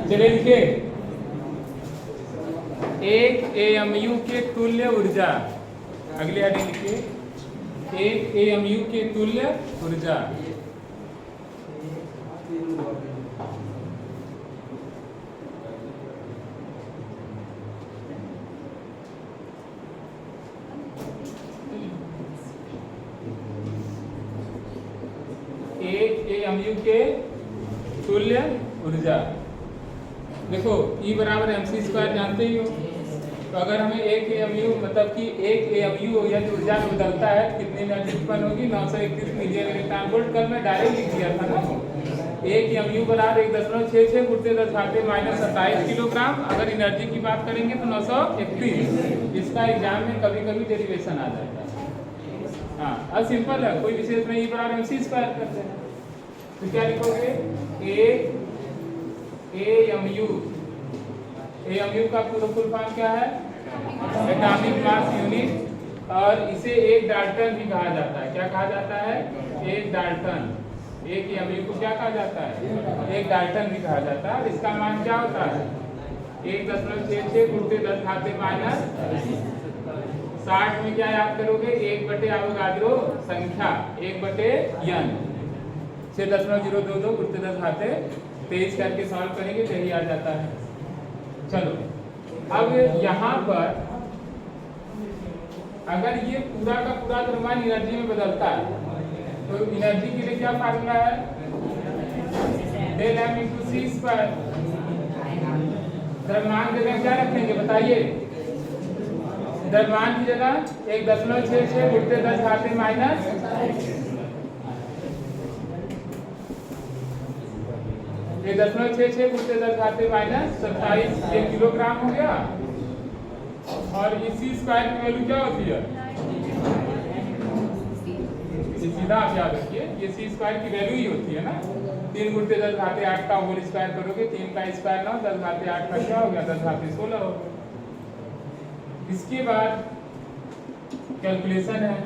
चलिए लिखिए, एक एएमयू के तुल्य ऊर्जा, अगले हेडिंग लिखिए, एक एएमयू के तुल्य ऊर्जा। एक एएमयू के तुल्य ऊर्जा। देखो E बराबर mc² जानते ही हो, तो अगर हमें एक एएमयू मतलब कि एक एएमयू यदि ऊर्जा में बदलता है कितनी एनर्जी उत्पन्न होगी, 931 मिलियन इलेक्ट्रॉन वोल्ट। कल मैं डायरेक्ट लिख दिया था ना, एक एएमयू बराबर 1.66 × 10⁻⁻27 किलोग्राम। अगर एनर्जी की बात करेंगे तो 931। इसका एग्जाम में कभी कभी डेरिवेशन आ जाता है। हाँ, अब सिंपल है, कोई विशेष नहीं, E बराबर mc² करते हैं। तो क्या लिखोगे, एक एएमयू, एएमयू का पूरा फुल फॉर्म क्या है, एटॉमिक मास यूनिट, और इसे एक डाल्टन भी कहा जाता है। क्या कहा जाता है, एक डाल्टन। एक एएमयू को क्या कहा जाता है, एक डाल्टन भी कहा जाता है। और इसका मान क्या होता है, 1.66 × 10⁻⁻60 में क्या याद करोगे, 1/अवोगाद्रो संख्या, 1/n, 6.022 × 10⁻23 करके सॉल्व करेंगे तो यही आ जाता है। चलो, अब यहाँ पर अगर ये पूरा का पूरा द्रव्यमान एनर्जी में बदलता है तो एनर्जी के लिए क्या फार्मूला है, del m × c²। द्रव्यमान की जगह क्या रखेंगे बताइए, द्रव्यमान की जगह 1.66 × 10⁻⁻, 1.66 × 10⁻⁻27 ये किलोग्राम हो गया। और इसी स्क्वायर की वैल्यू क्या होती है, सीधा आप याद रखिए, ये c² की वैल्यू ही होती है ना, 3 × 10⁸ का होल स्क्वायर करोगे, 3 का स्क्वायर 9, 10⁸ का क्या हो गया, 10⁻16 हो गया। इसके बाद कैलकुलेशन है,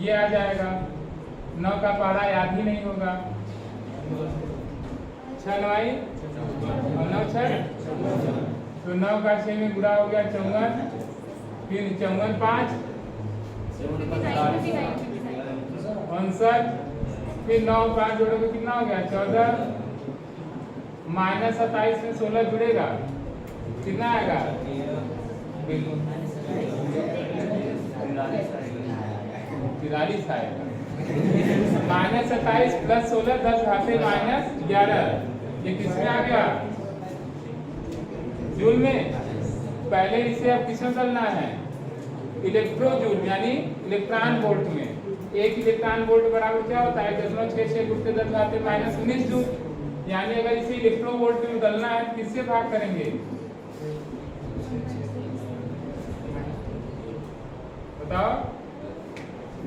ये आ जाएगा, 9 का पहाड़ा याद ही नहीं होगा, 6 9 और 9 6, तो 9 का 6 में गुणा हो गया 54, फिर 54 5 59, फिर 9 5 जोड़ोगे कितना हो गया 14, -27 में 16 जुड़ेगा कितना आएगा, बिल्कुल 43 आएगा। -27 + 16 10⁻⁻11, ये किसमें आ गया, जूल में। पहले इसे अब किसमें बदलना है, इलेक्ट्रोजूल यानी इलेक्ट्रॉन वोल्ट में। एक इलेक्ट्रॉन वोल्ट बराबर क्या होता है, 1.66 × 10⁻⁻19 जूल। यानी अगर इसे इलेक्ट्रो वोल्ट में बदलना है तो किससे भाग करेंगे, बताओ,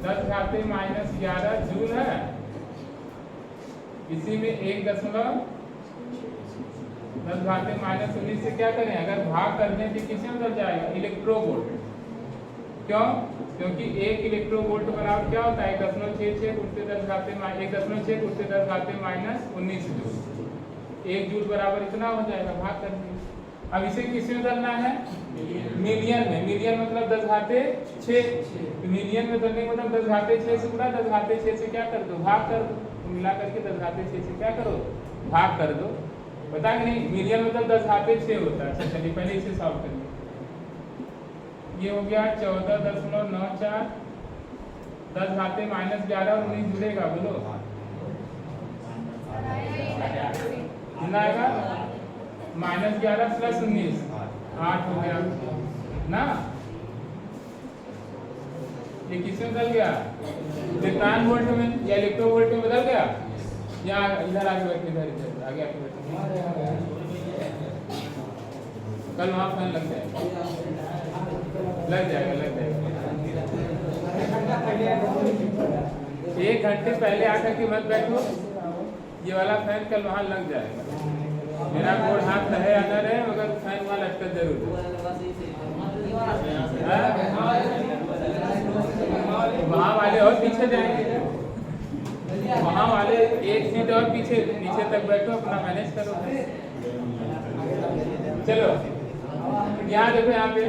10⁻⁻11 जूल है, इसी में 1.10⁻⁻19 से क्या करें, अगर भाग कर दें तो किसमें बदल जाएगा, इलेक्ट्रो वोल्ट। क्यों, क्योंकि एक इलेक्ट्रो वोल्ट बराबर क्या होता है, 1.66 × 10⁻⁻19 जूल। 1 जूल बराबर इतना हो जाएगा, भाग कर देंगे। अब इसे किसमें बदलना है, मिलियन में। मिलियन मतलब 10⁻6, मिलियन में बदलने का मतलब 10⁻6 से गुणा, 10⁻6 से क्या कर दो, भाग कर दो, मिला करके 10⁻6 से क्या करो, भाग कर दो। पता कि नहीं, मिलियन मतलब 10⁻6 होता है। अच्छा चलिए पहले इसे सॉल्व करिए, ये हो गया 14.94, 10⁻⁻11 और 19 जुड़ेगा, बोलो कितना आएगा, -11 + 19 8 हो गया ना। ये किसमें बदल गया, इलेक्ट्रॉन वोल्ट में या इलेक्ट्रो वोल्ट में बदल गया। या इधर आगे बैठे, इधर आगे आके बैठे, कल वहाँ फैन लग जाएगा, लग जाएगा। 1 घंटे पहले आकर के मत बैठो, ये वाला फैन कल वहाँ लग जाएगा। मेरा गोड़ हाथ रहे या न रहे मगर फैन वहाँ लटका जरूर वहाँ वाले और पीछे जाएंगे। वहाँ वाले एक सीट और पीछे नीचे तक बैठो, अपना मैनेज करो। चलो यहाँ देखो, यहाँ पे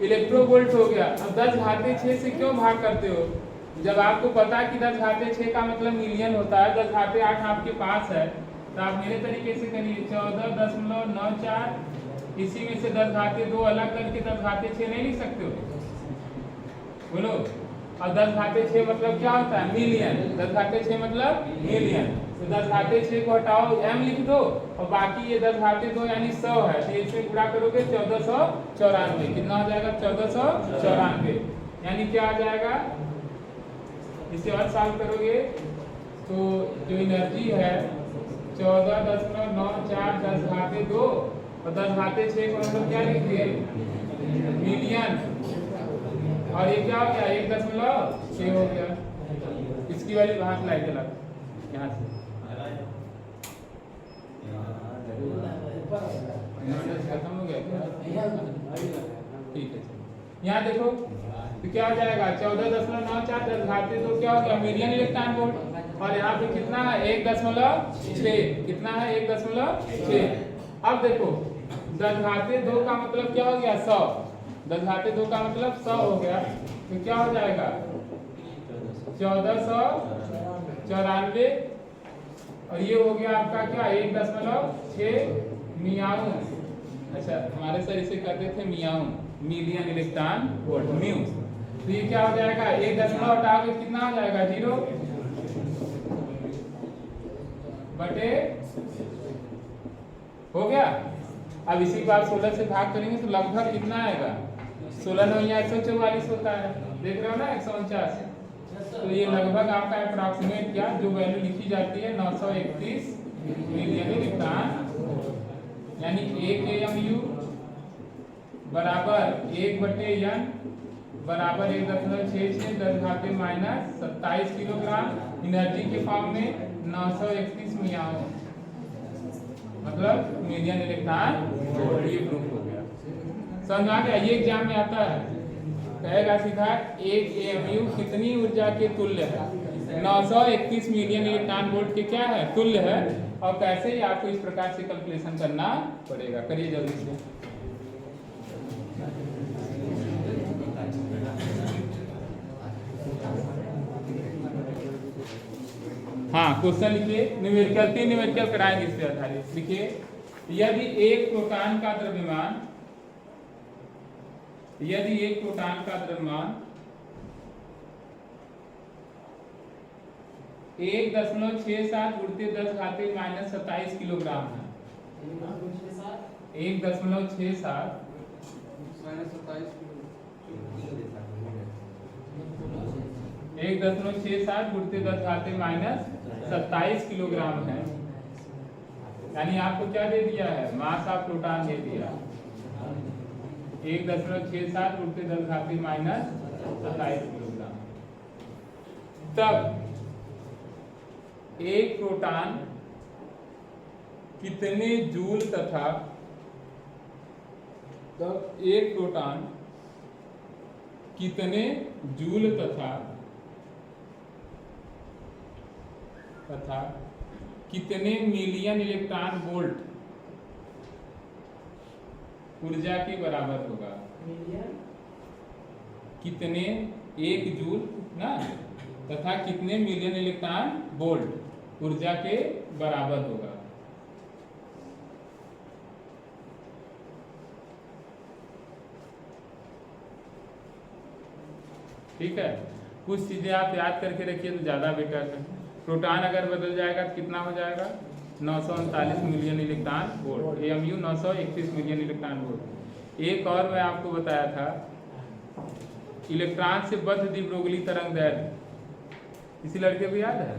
इलेक्ट्रोवोल्ट हो गया। अब 10⁻6 से क्यों भाग करते हो? जब आपको पता है कि 10⁻6 का मतलब मिलियन होता है, 10⁻8 आपके पास है, तो आप मेरे तरीके से करिए 14.94, इसी में से 10⁻2 अलग करके 10⁻6 नहीं लिख सकते हो? बोलो। और 10⁻6 मतलब क्या होता है? मिलियन। 10⁻6 मतलब मिलियन। तो 10⁻6 को हटाओ, m लिख दो, और बाकी ये 10⁻2 यानी 100 है, तो इसमें गुणा करोगे 1494। कितना हो जाएगा? 1494। यानी क्या आ जाएगा? इसे और सॉल्व करोगे तो जो एनर्जी है 14.94 10⁻2, और 10⁻6 को मतलब क्या लिख दिए? मिलियन। और ये क्या हो गया? 1.6 हो गया। इसकी वैल्यू कहाँ से लाई? चला यहाँ से खत्म हो गया क्या? ठीक है, यहाँ देखो तो क्या हो जाएगा? 14.94 10⁻2 क्या हो गया? Million electron volt. और यहाँ पे कितना है? 1.6। कितना है? 1.6। अब देखो 10⁻2 का मतलब क्या हो गया? 100। 10⁻2 का मतलब 100 हो गया, तो क्या हो जाएगा? 1494। और ये हो गया आपका क्या? 1.6 मियाऊं। अच्छा, हमारे सर इसे कहते थे मियाऊं, मिलियन इलेक्ट्रॉन वोल्ट, म्यू। तो ये क्या हो जाएगा? 1 दशमलव हटाओगे कितना हो जाएगा? 0 बटे हो गया। अब इसी को आप 16 से भाग करेंगे तो लगभग कितना आएगा? 16 9 144 होता है, देख रहे हो ना? 149। तो ये लगभग आपका अप्रॉक्सीमेट क्या जो वैल्यू लिखी जाती है 931 मिलियन इलेक्ट्रॉन, यानी 1 AMU बराबर 1/n बराबर 1.66 10⁻⁻27 किलोग्राम एनर्जी के फॉर्म में 931 मियाओं, मतलब मिलियन इलेक्ट्रॉन वोल्ट। ये प्रूफ हो गया। समझ आ गया? ये एग्जाम में आता है, कहेगा सीधा 1 AMU कितनी ऊर्जा के तुल्य है? 931 मिलियन इलेक्ट्रॉन वोल्ट के क्या है? तुल्य है। और कैसे ही आपको इस प्रकार से कैलकुलेशन करना पड़ेगा। करिए जल्दी से। हाँ, क्वेश्चन लिखिए। न्यूमेरिकल 3 न्यूमेरिकल कराएंगे इस पे आधारित। लिखिए, यदि एक प्रोटॉन का द्रव्यमान 1.67 गुणित 10⁻⁻27 किलोग्राम है। 1.67 गुणित 10⁻⁻27 किलोग्राम है। यानी आपको क्या दे दिया है? मास ऑफ प्रोटॉन दे दिया 1.67 गुणित 10⁻⁻27 किलोग्राम। तब एक प्रोटॉन कितने जूल तथा कितने मिलियन इलेक्ट्रॉन वोल्ट ऊर्जा के बराबर होगा? कितने 1 जूल ना, तथा कितने मिलियन इलेक्ट्रॉन वोल्ट ऊर्जा के बराबर होगा? ठीक है, कुछ चीजें आप याद करके रखिए तो ज्यादा बेटर है। प्रोटॉन अगर बदल जाएगा तो कितना हो जाएगा? 939 million electron volt. AMU 931 million electron volt. एक और मैं आपको बताया था, इलेक्ट्रॉन से बद्ध द्विब्रोगली तरंग दैर्ध्य, किसी लड़के को याद है?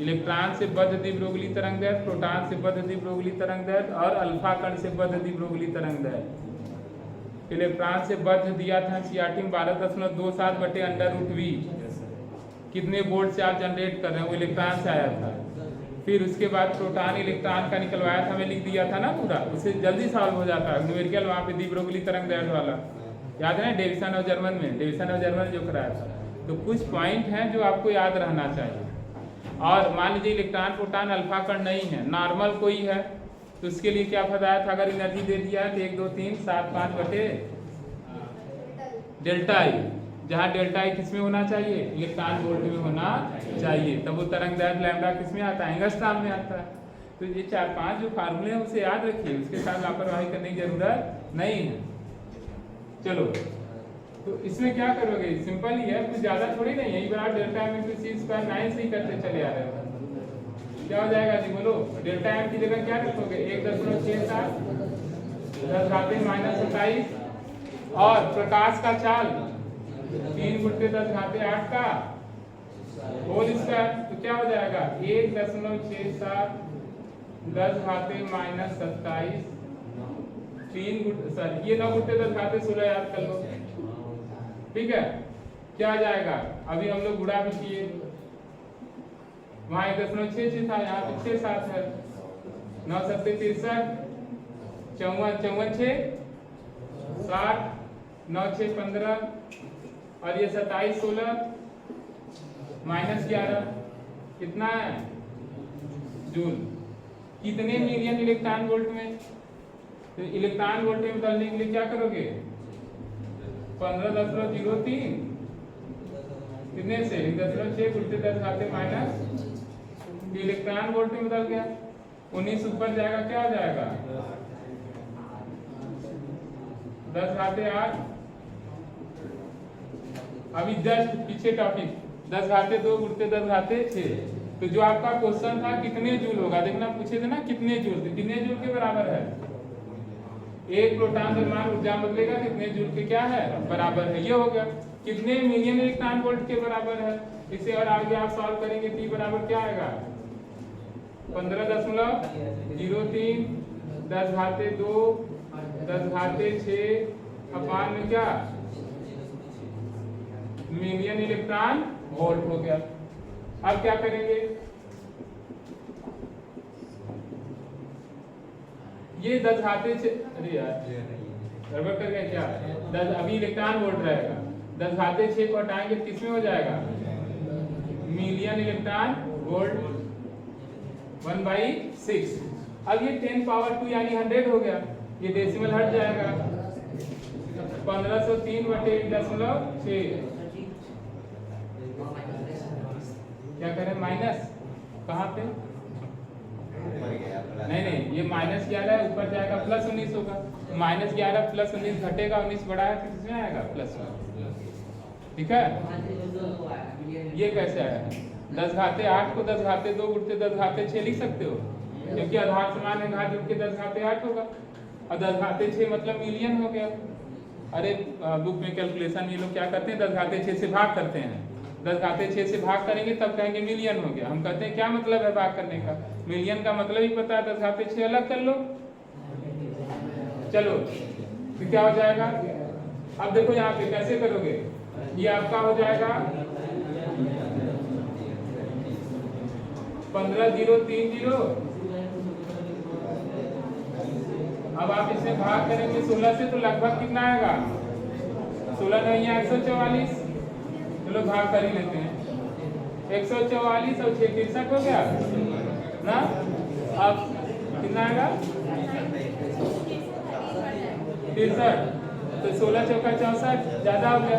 इलेक्ट्रॉन से बद्ध द्विब्रोगली तरंग दैर्ध्य, प्रोटॉन से बद्ध द्विब्रोगली तरंग दैर्ध्य और अल्फा कण से बद्ध द्विब्रोगली तरंग दैर्ध्य। इलेक्ट्रॉन से बद्ध दिया था CRT में 12.27 बटे √V। कितने वोल्ट से आप जनरेट कर रहे हैं? वो इलेक्ट्रॉन से आया था। फिर उसके बाद प्रोटॉन इलेक्ट्रॉन का निकलवाया था, मैं लिख दिया था ना पूरा, उससे जल्दी सॉल्व हो जाता है न्यूमेरिकल। वहाँ पे द्विब्रोगली तरंग दैर्ध्य वाला याद है ना? डेविसन और जर्मन जो कराया था। तो कुछ पॉइंट हैं जो आपको याद रहना चाहिए। और मान लीजिए इलेक्ट्रॉन प्रोटॉन अल्फा कण नहीं है, नॉर्मल कोई है, तो उसके लिए क्या बताया था, अगर एनर्जी दे दिया है तो 1 2 3 7 5 बटे डेल्टा आई, जहाँ डेल्टा आई किस में होना चाहिए, इलेक्ट्रॉन वोल्ट में होना चाहिए, तब वो तरंगदैर्घ्य लैम्डा किस में आता है, एंगस्ट्रॉम में आता है। तो ये 4-5 जो फार्मूले हैं उसे याद रखिए, उसके साथ लापरवाही करने की जरूरत नहीं है। चलो, तो इसमें क्या करोगे, सिंपल ही है, कुछ ज्यादा थोड़ी नहीं है, बराबर डेल्टा एम इंटू सी स्क्वायर 9 से ही करते चले आ रहे हो। क्या हो जाएगा जी बोलो, डेल्टा एम की जगह क्या रखोगे, 1.67 10 घाते -27, और प्रकाश का चाल 3 × 10 घाते 8 का होल स्क्वायर, तो क्या हो जाएगा 1.67 10 घाते -27 3 सॉरी ये 9 × 10 घाते 16 याद कर लो, ठीक है। क्या आ जाएगा, अभी हम लोग गुणा भी किए, वहां 1.66 था, यहाँ पे 6 7 है, 9 7 63 54 6 60 9 6 15 और ये 27 16 -11 कितना है जूल, कितने मिलियन इलेक्ट्रॉन वोल्ट में। तो इलेक्ट्रॉन वोल्ट में बदलने के लिए क्या करोगे, 15.03 कितने से 1.6 × 10 घाते माइनस, इलेक्ट्रॉन वोल्ट में बदल गया, 19 ऊपर जाएगा क्या हो जाएगा 10 घाते 8। अभी जस्ट पीछे टॉपिक 10 घाते 2 × 10 घाते 6, तो जो आपका क्वेश्चन था कितने जूल होगा, देखना पूछे थे ना कितने जूल, कितने जूल के बराबर है, एक प्रोटॉन द्रव्यमान ऊर्जा बदलेगा कितने जूल के क्या है बराबर है, ये हो गया। कितने मिलियन इलेक्ट्रॉन वोल्ट के बराबर है, इसे और आगे आप सॉल्व करेंगे तो बराबर क्या आएगा 15.03 10 घाते 2 10 घाते 6 अपान में क्या मिलियन इलेक्ट्रॉन वोल्ट हो गया। अब क्या करेंगे, ये 10 घाते से, अरे यार गड़बड़ कर गया क्या, 10 अभी इलेक्ट्रॉन वोल्ट रहेगा, 10 घाते 6 को हटाएंगे किस में हो जाएगा मिलियन इलेक्ट्रॉन वोल्ट 1/6। अब ये 10 पावर 2 यानी 100 हो गया, ये डेसिमल हट जाएगा 1503/1.6। क्या करें माइनस, कहाँ पे नहीं ये -11 ऊपर जाएगा +19 होगा, -11 + 19 घटेगा, 19 बढ़ाया तो किसमें आएगा +1, ठीक है। ये कैसे आया, 10 घाते 8 को 10 घाते 2 × 10 घाते 6 लिख सकते हो, क्योंकि आधार समान है, घात जुड़ के 10 घाते 8 होगा, और 10 घाते 6 मतलब मिलियन हो गया। अरे बुक में कैलकुलेशन ये लोग क्या करते हैं, 10 घाते 6 से भाग करते हैं, 10 घाते 6 से भाग करेंगे तब कहेंगे मिलियन हो गया। हम कहते हैं क्या मतलब है भाग करने का, मिलियन का मतलब ही पता है, 10 घाते 6 अलग कर लो। चलो तो क्या हो जाएगा, अब देखो यहाँ पे कैसे करोगे, ये आपका हो जाएगा 15,030। अब आप इसे भाग करेंगे 16 से तो लगभग कितना आएगा, 16 नहीं 144, चलो भाग कर ही लेते हैं, 144 और 6 63 हो गया ना। अब कितना आएगा 63, तो 16 चौका 64 ज्यादा हो गया,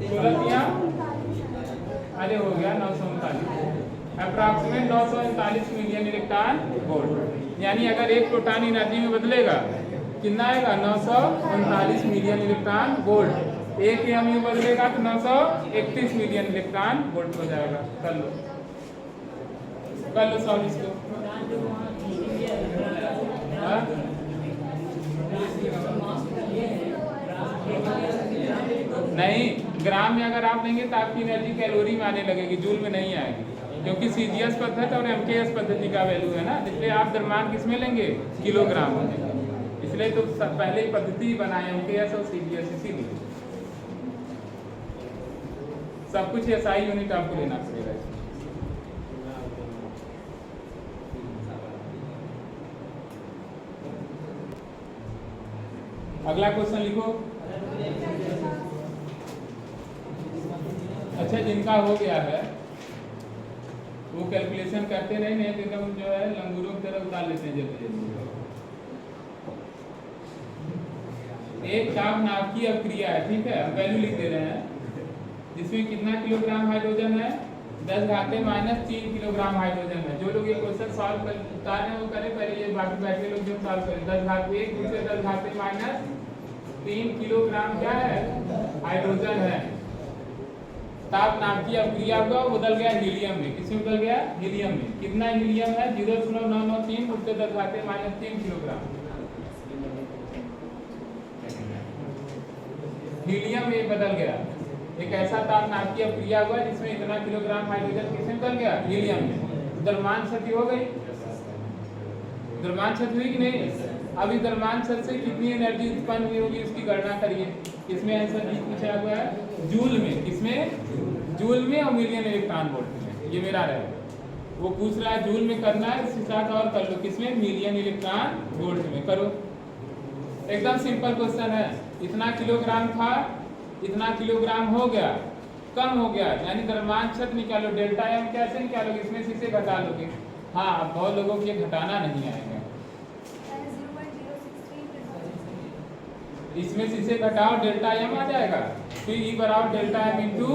16 तिया अरे हो गया 939, अप्रॉक्सीमेट 939 मिलियन इलेक्ट्रॉन वोल्ट। यानी अगर एक प्रोटॉन एनर्जी में बदलेगा कितना आएगा 939 मिलियन इलेक्ट्रॉन वोल्ट, एक एमयू बदलेगा तो 931 मिलियन इलेक्ट्रॉन वोल्ट हो जाएगा। कर लो सॉल्व इसको। नहीं, ग्राम में अगर आप लेंगे तो आपकी एनर्जी कैलोरी में आने लगेगी, जूल में नहीं आएगी, क्योंकि सीजीएस पद्धति और एमकेएस पद्धति का वैल्यू है ना, इसलिए आप द्रव्यमान किस में लेंगे किलोग्राम में, इसलिए तो पहले ही पद्धति बनाए एमकेएस और सीजीएस, इसीलिए सब कुछ एसआई यूनिट आपको लेना पड़ेगा। अगला क्वेश्चन लिखो। अच्छा, जिनका हो गया है वो कैलकुलेशन करते रहे, नहीं तो एकदम जो है लंगूरों की तरह उतार लेते हैं जल्दी जल्दी। एक ताप नाभिकीय अभिक्रिया है, ठीक है, हम वैल्यू लिख दे रहे हैं, जिसमें कितना किलोग्राम हाइड्रोजन है, 10⁻³ किलोग्राम हाइड्रोजन है। जो लोग ये क्वेश्चन सॉल्व कर रहे हैं वो करें, पहले ये बाकी बैठे लोग जो सॉल्व करें। 10⁻1 से 10⁻³ किलोग्राम क्या है, हाइड्रोजन है। ताप नाभिकीय अभिक्रिया हुआ, बदल गया हीलियम में। किसमें बदल गया, हीलियम में। कितना हीलियम है, 0.993 × 10⁻³ किलोग्राम हीलियम में बदल गया। एक ऐसा ताप नाभिकीय अभिक्रिया हुआ जिसमें इतना किलोग्राम हाइड्रोजन किसमें बदल गया, हीलियम में। द्रव्यमान क्षति हो गई, द्रव्यमान क्षति हुई कि नहीं। अभी द्रव्यमान क्षति से कितनी एनर्जी उत्पन्न हुई होगी उसकी गणना करिए। इसमें आंसर जी पूछा हुआ है जूल में, किसमें, जूल में और मिलियन इलेक्ट्रॉन वोल्ट में। ये मेरा रहेगा, वो पूछ रहा है जूल में करना है, इसके साथ और कर लो, किसमें, मिलियन इलेक्ट्रॉन वोल्ट में करो। एकदम सिंपल क्वेश्चन है। इतना किलोग्राम था, इतना किलोग्राम हो गया, कम हो गया, यानी द्रव्यमान क्षति निकालो। डेल्टा एम कैसे निकालोगे, इसमें से इसे घटा लोगे। हाँ, बहुत लोगों को ये घटाना नहीं आएगा, इसमें से इसे घटाओ, डेल्टा एम आ जाएगा। फिर ई बराबर डेल्टा एम इंटू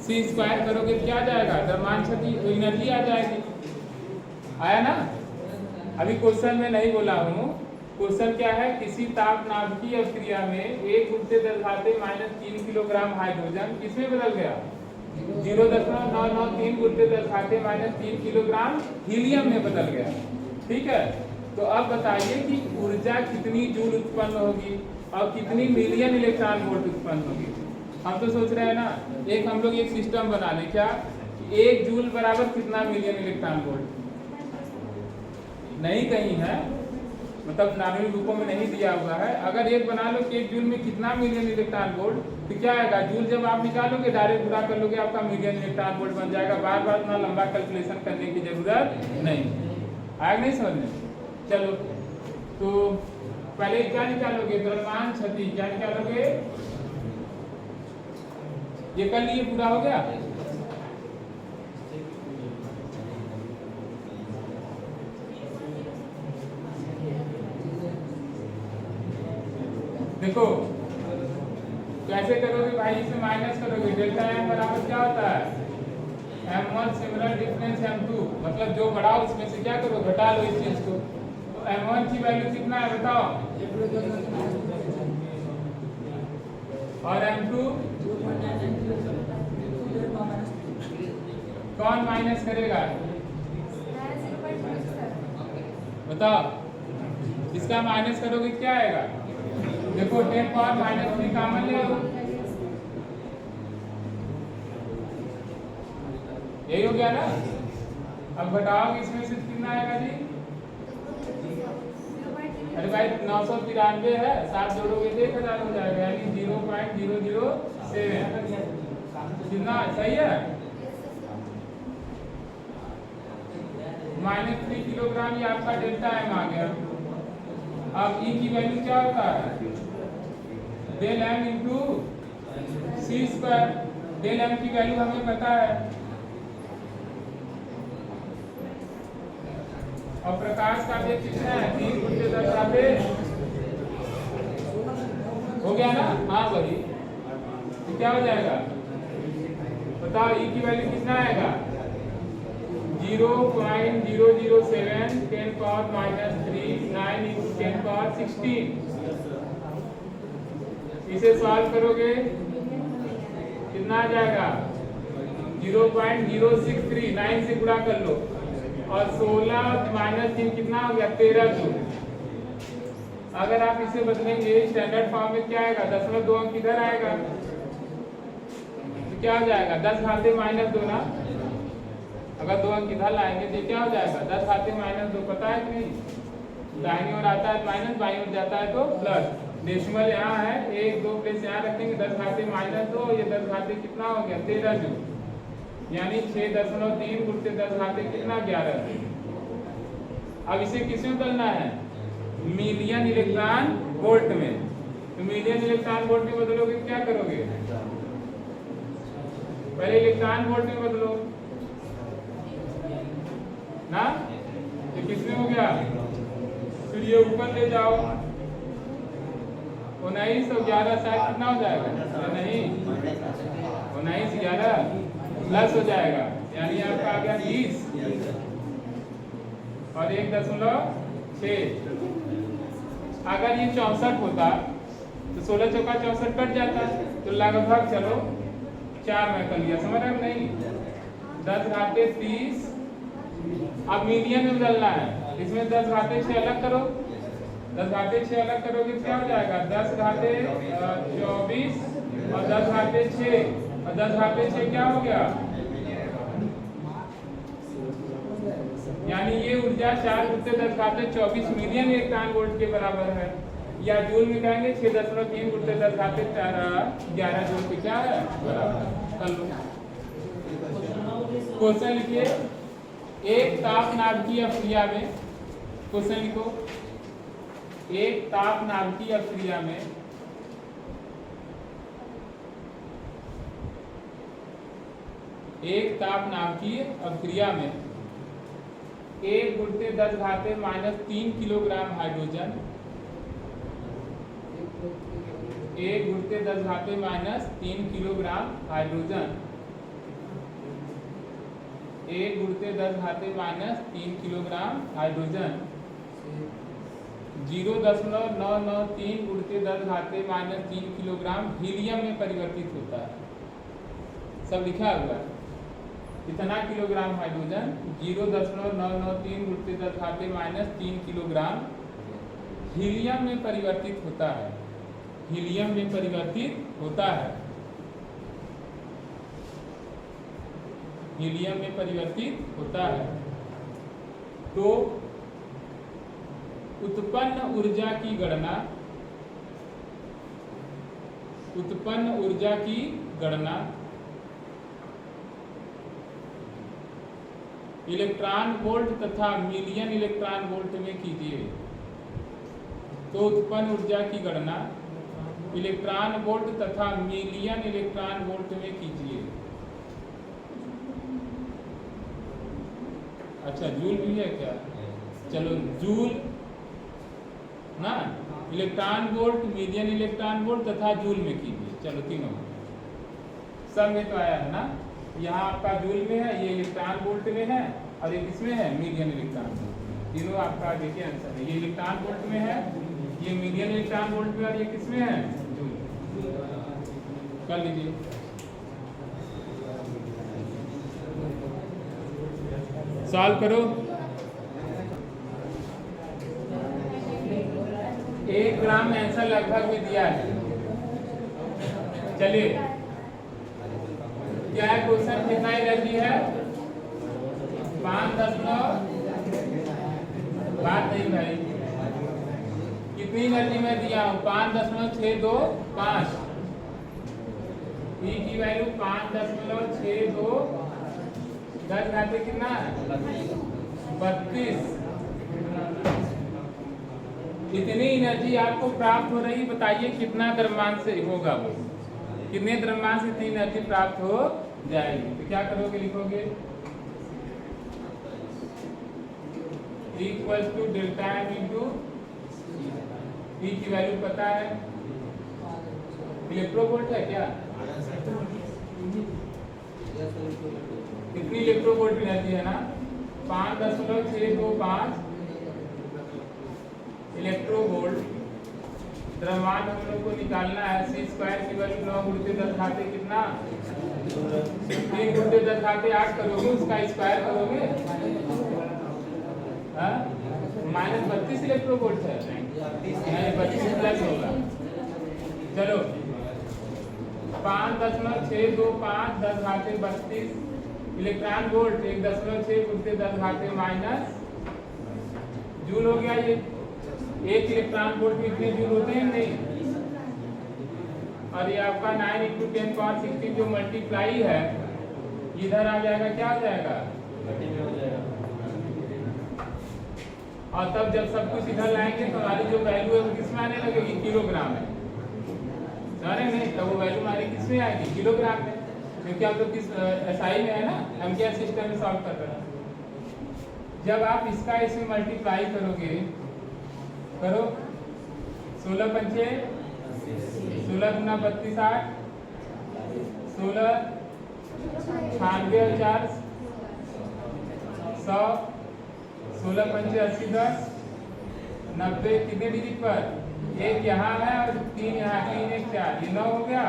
सी स्क्वायर करोगे तो क्या आ जाएगा, द्रव्यमान क्षति एनर्जी आ जाएगी। आया ना। अभी क्वेश्चन में नहीं बोला हूँ, क्वेश्चन क्या है, किसी ताप नाभिकीय अभिक्रिया में 1 × 10⁻³ किलोग्राम हाइड्रोजन किसमें बदल गया, 0.993 × 10⁻³ किलोग्राम हीलियम में बदल गया। ठीक है, तो अब बताइए कि ऊर्जा कितनी जूल उत्पन्न होगी और कितनी मिलियन इलेक्ट्रॉन वोल्ट उत्पन्न होगी। हम तो सोच रहे हैं ना, एक हम लोग एक सिस्टम बना लें, क्या, 1 जूल बराबर कितना मिलियन इलेक्ट्रॉन वोल्ट, नहीं कहीं है, मतलब नामी रूपों में नहीं दिया हुआ है। अगर एक बना लो कि 1 जूल में कितना मिलियन इलेक्ट्रॉन वोल्ट, तो क्या आएगा, जूल जब आप निकालोगे डायरेक्ट गुणा कर लोगे, आपका मिलियन इलेक्ट्रॉन वोल्ट बन जाएगा। बार बार इतना लंबा कैलकुलेशन करने की जरूरत नहीं। आएगा नहीं समझ में। चलो, तो पहले क्या निकालोगे, द्रव्यमान क्षति, क्या निकालोगे, ये कर लिए, पूरा हो गया। देखो कैसे करोगे भाई, इसमें माइनस करोगे, डेल्टा एम बराबर क्या होता है, m1 सिमिलर डिफरेंस m2, मतलब जो बड़ा उसमें से क्या करो, घटा लो इस चीज को। तो m1 की वैल्यू कितना है बताओ, और m2 कौन माइनस करेगा, बताओ। इसका माइनस करोगे क्या आएगा, देखो 10⁻³ कॉमन ले लो, यही हो गया ना। अब घटाओगे इसमें से कितना आएगा जी, अरे भाई 993 है, 7 जोड़ोगे तो 1000 हो जाएगा, यानी 0.007 कितना सही है, -3 किलोग्राम ये आपका डेल्टा एम आ गया। अब ई की वैल्यू क्या होता है, डेल एम इंटू सी स्क्वायर। डेल एम की वैल्यू हमें पता है, और प्रकाश का वेग कितना है, 3 × 10⁻⁴ हो गया ना। हाँ वही, तो क्या हो जाएगा बताओ, ई की वैल्यू कितना आएगा, 0.007 10⁻³ 9 × 10⁻16। इसे सॉल्व करोगे कितना आ जाएगा, 0.063, 9 से गुणा कर लो, और 16 -3 कितना हो गया, 13 जूल। अगर आप इसे बदलेंगे स्टैंडर्ड फॉर्म में क्या आएगा, 0.2 अंक किधर आएगा, तो क्या हो जाएगा, 10⁻² ना। अगर 2 अंक इधर लाएंगे तो क्या हो जाएगा, 10⁻²। पता है कि नहीं, दाहिनी ओर आता है माइनस, बाईं ओर जाता है तो प्लस। डेसिमल यहाँ है, 1 2 प्लेस यहाँ रखेंगे, 10⁻², ये 10 कितना हो गया, 13 जूल, यानी 6.3 × 10 कितना, 11। अब इसे किसमें बदलना है, मिलियन इलेक्ट्रॉन वोल्ट में। तो मिलियन इलेक्ट्रॉन वोल्ट में बदलोगे क्या करोगे, पहले इलेक्ट्रॉन वोल्ट में बदलो ना, ये किसमें हो गया, फिर ये ऊपर ले जाओ 19 और 11 शायद कितना हो जाएगा, नहीं 19 11 प्लस हो जाएगा, यानी आपका आ गया 20 और 1.6। अगर ये 64 होता तो 16 चौका 64 कट जाता, तो लगभग चलो 4 में कर लिया, समझ रहे हो नहीं, 10 घाते 30। अब मीडियन में बदलना है, इसमें 10 घाते 6 अलग करो, 10 घाते 6 अलग करोगे क्या हो जाएगा, 10 घाते 24 और 10 घाते 6 और 10 घाते 6 क्या हो गया, यानी ये ऊर्जा 4 × 10 घाते 24 मिलियन इलेक्ट्रॉन वोल्ट के बराबर है, या जूल में कहेंगे 6.3 × 10 घाते 11 जूल के क्या है बराबर। कर लो क्वेश्चन लिखिए, एक ताप नाभिकीय अभिक्रिया में, क्वेश्चन लिखो, एक ताप नाभिकीय अभिक्रिया में एक ताप नाभिकीय अभिक्रिया में 1 × 10 घाते -3 kilogram hydrogen, 1 × 10 घाते -3 kilogram hydrogen, 1 × 10 घाते -3 kilogram hydrogen 0.993 × 10 घाते -3 kilogram helium में परिवर्तित होता है। सब लिखा हुआ है, इतना किलोग्राम हाइड्रोजन 0.993 × 10 घाते -3 किलोग्राम हीलियम में परिवर्तित होता है, हीलियम में परिवर्तित होता है, हीलियम में परिवर्तित होता है। तो उत्पन्न ऊर्जा की गणना, उत्पन्न ऊर्जा की गणना इलेक्ट्रॉन वोल्ट तथा मिलियन इलेक्ट्रॉन वोल्ट में कीजिए। तो उत्पन्न ऊर्जा की गणना इलेक्ट्रॉन वोल्ट तथा मिलियन इलेक्ट्रॉन वोल्ट में कीजिए। अच्छा जूल भी है क्या, चलो जूल ना, electron volt, million electron volt तथा जूल में कीजिए। चलो तीनों सब में तो आया है ना, यहाँ आपका जूल में है, ये इलेक्ट्रॉन वोल्ट में है और ये किसमें है, मिलियन इलेक्ट्रॉन वोल्ट। तीनों आपका देखिए आंसर है, ये इलेक्ट्रॉन वोल्ट में है, ये मिलियन इलेक्ट्रॉन वोल्ट में और ये किसमें है, जूल। कर लीजिए सॉल्व करो। 1 ग्राम आंसर लगभग में दिया है। चलिए क्या है क्वेश्चन, कितना एनर्जी है, 5 बात नहीं भाई, कितनी एनर्जी मैं दिया हूँ, 5.625, ई की वैल्यू 5.62, 10 घाते कितना है 32। इतनी एनर्जी आपको प्राप्त हो रही, बताइए कितना द्रव्यमान से होगा, वो कितने द्रव्यमान से इतनी एनर्जी प्राप्त हो जाएगी। तो क्या करोगे, लिखोगे equals to delta M into E की वैल्यू पता है, इलेक्ट्रोवोल्ट है क्या, कितनी इलेक्ट्रोवोल्ट एनर्जी है ना, 5.625 इलेक्ट्रोवोल्ट। द्रव्यमान हम लोग को निकालना है, c² की वैल्यू 9 × 10 घाते कितना, 3 × 10 घाते 8 करोगे, उसका स्क्वायर करोगे, -32 इलेक्ट्रोवोल्ट है, 32 प्लस होगा। चलो 5.625 10 घाते 32 इलेक्ट्रॉन वोल्ट, 1.6 × 10 घाते माइनस जूल हो गया। ये एक इलेक्ट्रॉन वोल्ट में इतने जूल होते हैं नहीं, और ये आपका 9 × 10⁻16 जो मल्टीप्लाई है इधर आ जाएगा, क्या हो जाएगा, और तब जब सब कुछ इधर लाएंगे तो हमारी जो वैल्यू है वो किसमें आने लगेगी, किलोग्राम में, सारे नहीं, तब वो वैल्यू हमारी किसमें आएगी, किलोग्राम में। क्योंकि हम लोग किस एसआई में है ना, एमकेएस सिस्टम में सॉल्व कर रहे हैं। जब आप इसका इसमें मल्टीप्लाई करोगे, करो 16 पंचे 16 गुना 32 8 16 96 और 4 100 16 पंचे 80 10 90 कितने डिजिट पर? एक यहाँ है और 3 यहाँ, 3 1 4, ये 9 हो गया।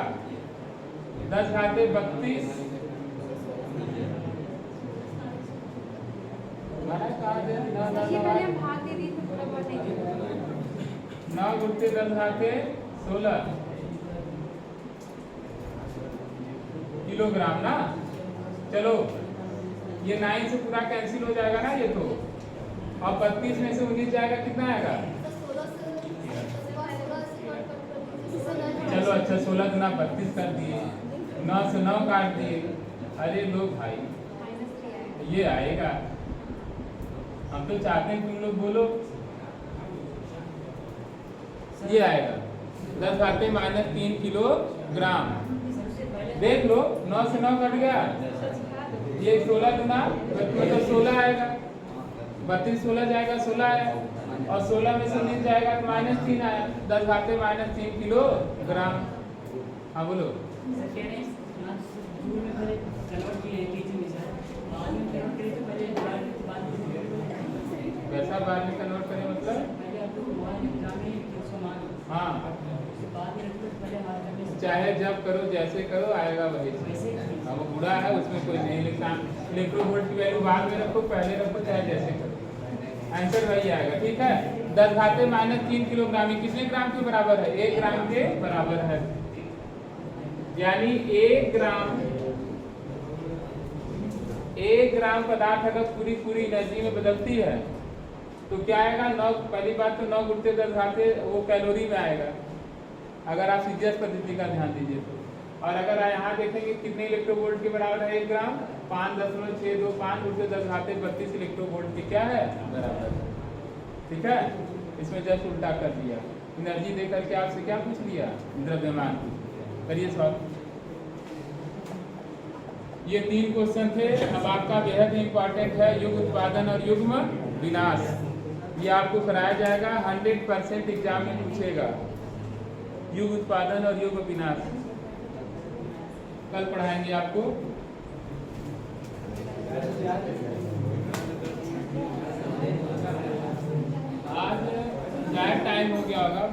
10 घाते 32 9 गुणते 10 घाते 16 किलोग्राम ना। चलो ये 9 से पूरा कैंसिल हो जाएगा ना ये तो, और 32 में से 19 जाएगा, कितना आएगा? चलो अच्छा 16 गुना 32 कर दिए, 9 से 9 काट दिए। अरे लो भाई ये आएगा, हम तो चाहते हैं तुम लोग बोलो। ये आएगा 10 घाते -3 किलोग्राम। देख लो 9 से 9 कट गया, ये 16 गुना मतलब 16 आएगा, 32 16 जाएगा 16 आया, और 16 में से 19 जाएगा तो -3 आया। 10 घाते -3 किलोग्राम। हाँ बोलो। वैसा बाद में कन्वर्ट करें मतलब? हाँ चाहे जब करो जैसे करो आएगा वही। वो बुरा है उसमें कोई नहीं लिखता, इलेक्ट्रोवोल्ट की वैल्यू बाद में रखो, पहले रखो, चाहे जैसे करो, आंसर वही आएगा। ठीक है, 10 घाते -3 किलोग्राम कितने ग्राम के बराबर है? 1 ग्राम के बराबर है। यानी 1 ग्राम पदार्थ अगर पूरी एनर्जी में बदलती है तो क्या आएगा? 9, पहली बात तो 9 गुणते 10 घाते वो कैलोरी में आएगा, अगर आप सीजीएस पद्धति का ध्यान दीजिए तो। और अगर यहाँ देखेंगे कितने इलेक्ट्रोवोल्ट के बराबर है 1 ग्राम? 5.625 गुणते 10 घाते 32 इलेक्ट्रोवोल्ट के क्या है? बराबर। ठीक है, इसमें जस्ट उल्टा कर दिया, एनर्जी दे करके आपसे क्या पूछ लिया? द्रव्यमान। करिए सॉल्व। ये 3 क्वेश्चन थे। अब आपका बेहद इंपॉर्टेंट है युग उत्पादन और युग्म विनाश। ये आपको कराया जाएगा, 100% एग्जाम में पूछेगा, युग उत्पादन और युग विनाश। कल पढ़ाएंगे आपको। आज शायद टाइम हो गया होगा।